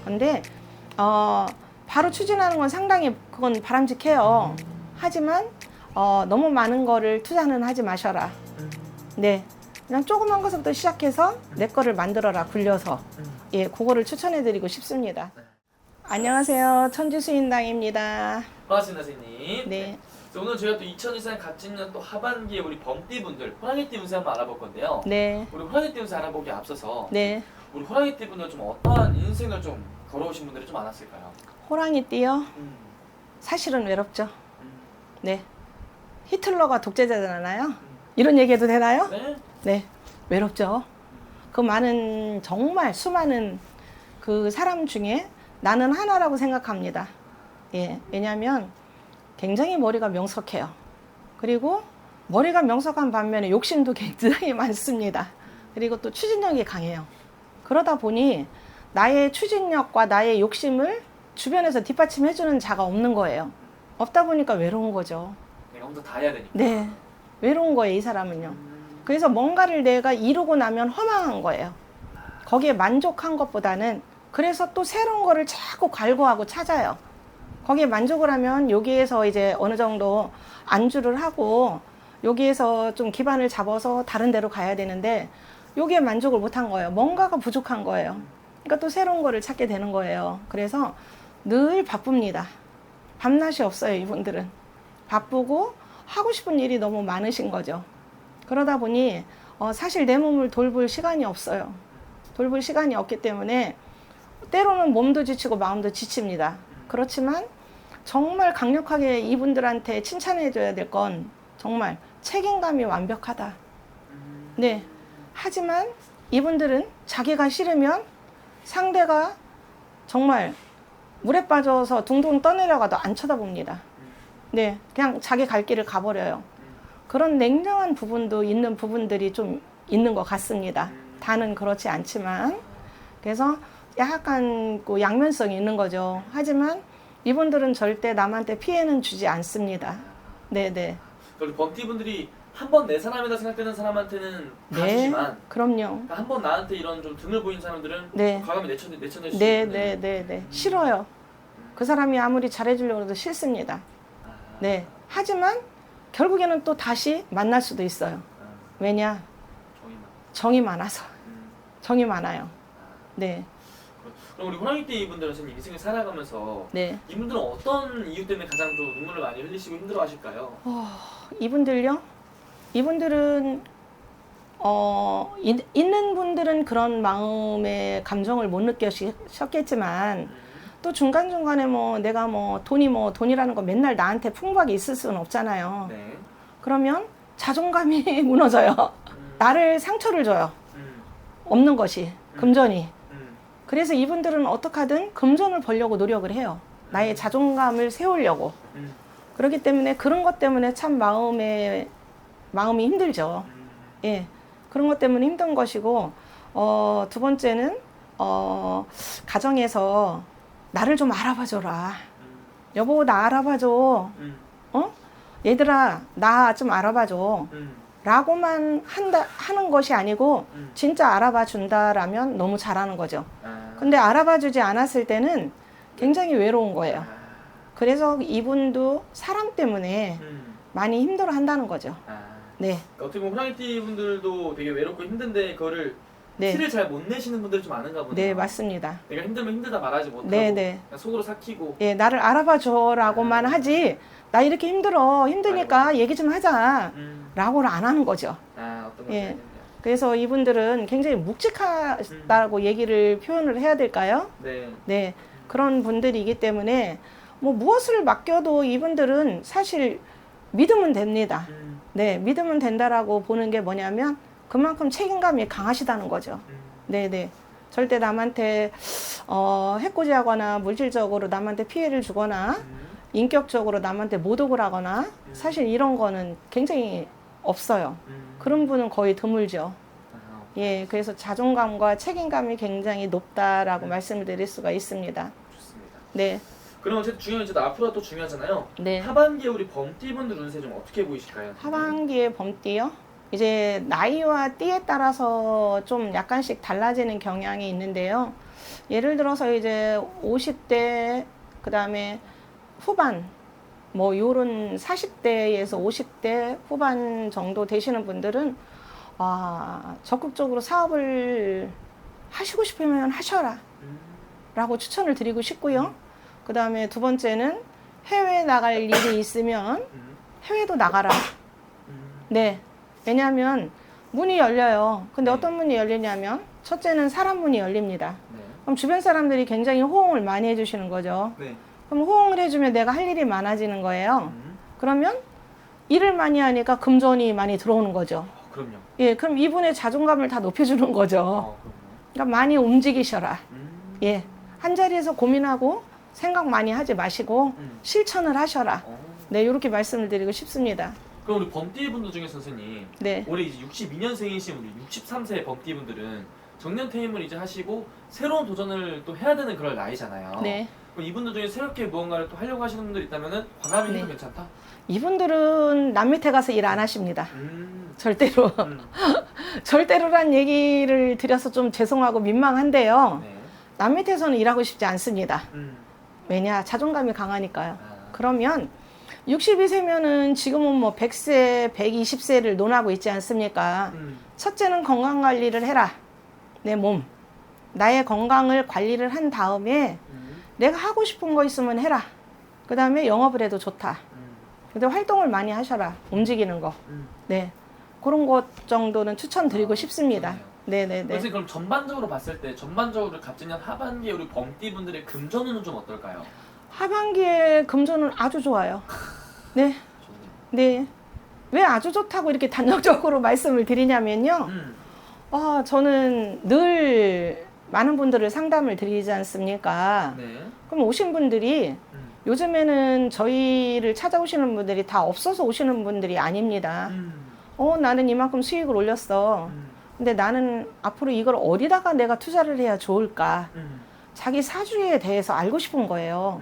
근데 바로 추진하는 건 상당히 그건 바람직해요. 하지만 너무 많은 거를 투자는 하지 마셔라. 네, 그냥 조그만 것부터 시작해서 내 거를 만들어라, 굴려서. 예, 그거를 추천해드리고 싶습니다. 안녕하세요, 천주수인당입니다. 반갑습니다, 선생님. 네. 오늘 저희가 또 2024년 갑진년 또 하반기에 우리 범띠분들 호랑이띠 운세 한번 알아볼 건데요. 네. 우리 호랑이띠 운세 알아보기에 앞서서 네. 우리 호랑이띠 분들 좀 어떠한 인생을 좀 걸어오신 분들이 좀 많았을까요? 호랑이띠요? 사실은 외롭죠. 네. 히틀러가 독재자잖아요. 이런 얘기해도 되나요? 네. 네. 외롭죠. 그 많은, 정말 수많은 그 사람 중에 나는 하나라고 생각합니다. 예. 왜냐하면 굉장히 머리가 명석해요. 그리고 머리가 명석한 반면에 욕심도 굉장히 많습니다. 그리고 또 추진력이 강해요. 그러다 보니 나의 추진력과 나의 욕심을 주변에서 뒷받침해주는 자가 없는 거예요. 없다 보니까 외로운 거죠. 내가 혼자 다 해야 되니까. 네. 외로운 거예요, 이 사람은요. 그래서 뭔가를 내가 이루고 나면 허망한 거예요. 거기에 만족한 것보다는 그래서 또 새로운 거를 자꾸 갈구하고 찾아요. 거기에 만족을 하면 여기에서 이제 어느 정도 안주를 하고 여기에서 좀 기반을 잡아서 다른 데로 가야 되는데 여기에 만족을 못한 거예요. 뭔가가 부족한 거예요. 그러니까 또 새로운 거를 찾게 되는 거예요. 그래서 늘 바쁩니다. 밤낮이 없어요, 이분들은. 바쁘고 하고 싶은 일이 너무 많으신 거죠. 그러다 보니 사실 내 몸을 돌볼 시간이 없어요. 돌볼 시간이 없기 때문에 때로는 몸도 지치고 마음도 지칩니다. 그렇지만 정말 강력하게 이분들한테 칭찬해 줘야 될 건 정말 책임감이 완벽하다. 네. 하지만 이분들은 자기가 싫으면 상대가 정말 물에 빠져서 둥둥 떠내려가도 안 쳐다봅니다. 네. 그냥 자기 갈 길을 가버려요. 그런 냉정한 부분도 있는 부분들이 좀 있는 것 같습니다. 다는 그렇지 않지만. 그래서 약간 그 양면성이 있는 거죠. 하지만 이분들은 절대 남한테 피해는 주지 않습니다. 네네. 우리 범띠분들이 한 번 내 사람이다 생각되는 사람한테는 다 네, 주지만 그럼요. 그러니까 한 번 나한테 이런 좀 등을 보인 사람들은 네. 과감히 내쳐낼 수 있는. 네네네네. 싫어요. 그 사람이 아무리 잘해주려고 해도 싫습니다. 네. 하지만 결국에는 또 다시 만날 수도 있어요. 왜냐? 정이 많아서. 정이 많아요. 네. 그럼 우리 호랑이띠 분들은 선생님 인생을 살아가면서 네. 이분들은 어떤 이유 때문에 가장 좀 눈물을 많이 흘리시고 힘들어하실까요? 이분들요? 이분들은 있는 분들은 그런 마음의 감정을 못 느끼셨겠지만 또 중간중간에 뭐 내가 뭐 돈이라는 거 맨날 나한테 풍부하게 있을 수는 없잖아요. 네. 그러면 자존감이 무너져요. 나를 상처를 줘요. 없는 것이, 금전이. 그래서 이분들은 어떻게 하든 금전을 벌려고 노력을 해요. 나의 자존감을 세우려고. 그렇기 때문에 그런 것 때문에 참 마음이 힘들죠. 예. 그런 것 때문에 힘든 것이고, 두 번째는, 가정에서 나를 좀 알아봐줘라. 여보, 나 알아봐줘. 얘들아, 나 좀 알아봐줘. 라고만 하는 것이 아니고, 진짜 알아봐 준다라면 너무 잘하는 거죠. 근데 알아봐 주지 않았을 때는 굉장히 외로운 거예요. 그래서 이분도 사람 때문에 많이 힘들어 한다는 거죠. 네. 그러니까 어떻게 보면 호랑이띠 분들도 되게 외롭고 힘든데 그거를 네. 티를 잘 못 내시는 분들이 좀 많은가 보네요. 네, 맞습니다. 내가 힘들면 힘들다 말하지 못하고 네, 네. 그냥 속으로 삭히고. 예, 나를 알아봐 줘라고만 하지. 나 이렇게 힘드니까 얘기 좀 하자. 라고를 안 하는 거죠. 어떤 건지 예. 알겠네요. 그래서 이분들은 굉장히 묵직하다고 얘기를 표현을 해야 될까요? 네. 네. 그런 분들이기 때문에 뭐 무엇을 맡겨도 이분들은 사실 믿으면 됩니다. 네, 믿으면 된다라고 보는 게 뭐냐면 그만큼 책임감이 강하시다는 거죠. 네네. 절대 남한테 해코지하거나 물질적으로 남한테 피해를 주거나 인격적으로 남한테 모독을 하거나 사실 이런 거는 굉장히 없어요. 그런 분은 거의 드물죠. 예, 그래서 자존감과 책임감이 굉장히 높다라고 말씀을 드릴 수가 있습니다. 좋습니다. 네. 그럼 어쨌든 중요하죠. 앞으로가 또 중요하잖아요. 네. 하반기에 우리 범띠분들 운세 좀 어떻게 보이실까요? 하반기에 범띠요? 이제 나이와 띠에 따라서 좀 약간씩 달라지는 경향이 있는데요. 예를 들어서 이제 50대, 그 다음에 후반, 뭐 요런 40대에서 50대 후반 정도 되시는 분들은 적극적으로 사업을 하시고 싶으면 하셔라 라고 추천을 드리고 싶고요. 그 다음에 두 번째는 해외 나갈 일이 있으면 해외도 나가라. 네. 왜냐하면 문이 열려요. 근데 네. 어떤 문이 열리냐면 첫째는 사람 문이 열립니다. 네. 그럼 주변 사람들이 굉장히 호응을 많이 해주시는 거죠. 네. 그럼 호응을 해주면 내가 할 일이 많아지는 거예요. 그러면 일을 많이 하니까 금전이 많이 들어오는 거죠. 그럼요. 예, 그럼 이분의 자존감을 다 높여주는 거죠. 그럼요. 그러니까 많이 움직이셔라. 예, 한 자리에서 고민하고 생각 많이 하지 마시고 실천을 하셔라. 네, 이렇게 말씀을 드리고 싶습니다. 그럼 우리 범띠 분들 중에 선생님, 네, 올해 이제 62년생이신 우리 63세 범띠 분들은 정년 퇴임을 이제 하시고 새로운 도전을 또 해야 되는 그럴 나이잖아요. 네. 그럼 이분들 중에 새롭게 무언가를 또 하려고 하시는 분들 있다면은 과감히 해도 네. 괜찮다? 이분들은 남 밑에 가서 일 안 하십니다. 절대로. 음. 절대로란 얘기를 드려서 좀 죄송하고 민망한데요. 네. 남 밑에서는 일하고 싶지 않습니다. 음. 왜냐? 자존감이 강하니까요. 아. 그러면 62세면은 지금은 뭐 100세, 120세를 논하고 있지 않습니까? 첫째는 건강 관리를 해라. 내 몸. 나의 건강을 관리를 한 다음에 내가 하고 싶은 거 있으면 해라. 그 다음에 영업을 해도 좋다. 근데 활동을 많이 하셔라. 움직이는 거. 네. 그런 것 정도는 추천드리고 싶습니다. 좋네요. 네네네. 선생님 그럼 전반적으로 봤을 때 전반적으로 갑진년 하반기에 우리 범띠 분들의 금전운은 좀 어떨까요? 하반기에 금전은 아주 좋아요. 네. 좋네요. 네. 왜 아주 좋다고 이렇게 단정적으로 말씀을 드리냐면요. 저는 늘 많은 분들을 상담을 드리지 않습니까? 네. 그럼 오신 분들이 요즘에는 저희를 찾아오시는 분들이 다 없어서 오시는 분들이 아닙니다. 나는 이만큼 수익을 올렸어. 근데 나는 앞으로 이걸 어디다가 내가 투자를 해야 좋을까? 자기 사주에 대해서 알고 싶은 거예요.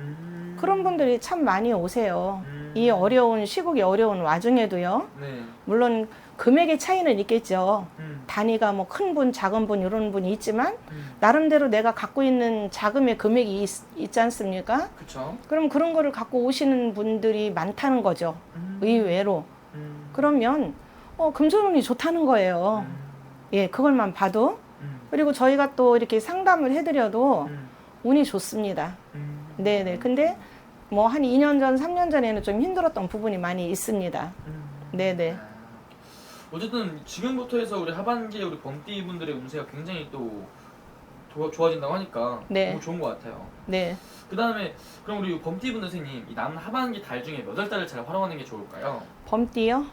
그런 분들이 참 많이 오세요. 이 어려운, 시국이 어려운 와중에도요. 네. 물론 금액의 차이는 있겠죠. 단위가 뭐 큰 분, 작은 분 이런 분이 있지만 나름대로 내가 갖고 있는 자금의 금액이 있지 않습니까? 그쵸. 그럼 그런 거를 갖고 오시는 분들이 많다는 거죠. 의외로. 그러면 금전운이 좋다는 거예요. 예, 그걸만 봐도. 그리고 저희가 또 이렇게 상담을 해드려도 운이 좋습니다. 네네. 근데 뭐 한 2년 전, 3년 전에는 좀 힘들었던 부분이 많이 있습니다. 네네. 어쨌든 지금부터 해서 우리 하반기에 우리 범띠 분들의 운세가 굉장히 또 좋아진다고 하니까 네. 너무 좋은 것 같아요. 네. 그 다음에 그럼 우리 범띠 분들 선생님 이 남 하반기 달 중에 몇 월 달을 잘 활용하는 게 좋을까요? 범띠요?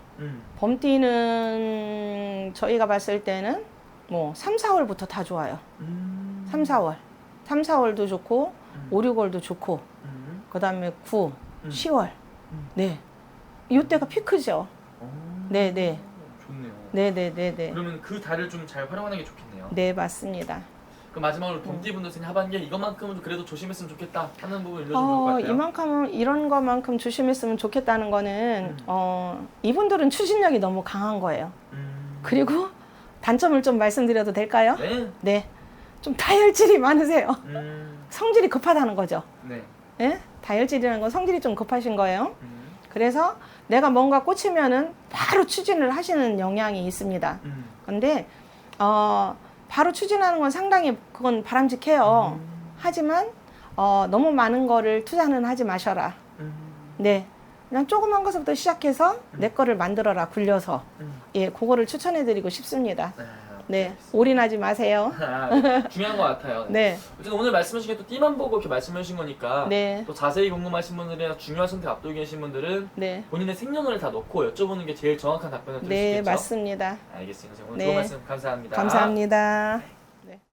범띠는 저희가 봤을 때는 뭐 3, 4월부터 다 좋아요. 3, 4월. 3, 4월도 좋고 5, 6월도 좋고 그 다음에 9, 10월. 네. 이때가 피크죠. 네네. 좋네요. 네네네네. 그러면 그 달을 좀 잘 활용하는 게 좋겠네요. 네, 맞습니다. 그럼 마지막으로 범띠 분들 선생님 하반기에 이것만큼은 그래도 조심했으면 좋겠다 하는 부분 알려주면 좋을 것 같아요. 이만큼 이런 것만큼 조심했으면 좋겠다는 거는 이분들은 추진력이 너무 강한 거예요. 그리고 단점을 좀 말씀드려도 될까요? 네. 네. 좀 다혈질이 많으세요. 음. 성질이 급하다는 거죠. 네. 예? 다혈질이라는 건 성질이 좀 급하신 거예요. 그래서 내가 뭔가 꽂히면은 바로 추진을 하시는 영향이 있습니다. 근데 바로 추진하는 건 상당히 그건 바람직해요. 하지만 너무 많은 거를 투자는 하지 마셔라. 네. 그냥 조그만 것부터 시작해서 내 거를 만들어라, 굴려서. 예, 그거를 추천해드리고 싶습니다. 네. 올인하지 마세요. 중요한 것 같아요. 네. 어쨌든 오늘 말씀하신 게 또 띠만 보고 이렇게 말씀해 주신 거니까 네. 또 자세히 궁금하신 분들이나 중요한 선택 앞두고 계신 분들은 네. 본인의 생년월일 다 넣고 여쭤보는 게 제일 정확한 답변을 드릴 수 네, 있겠죠? 맞습니다. 알겠습니다. 오늘 네. 좋은 말씀 감사합니다. 감사합니다.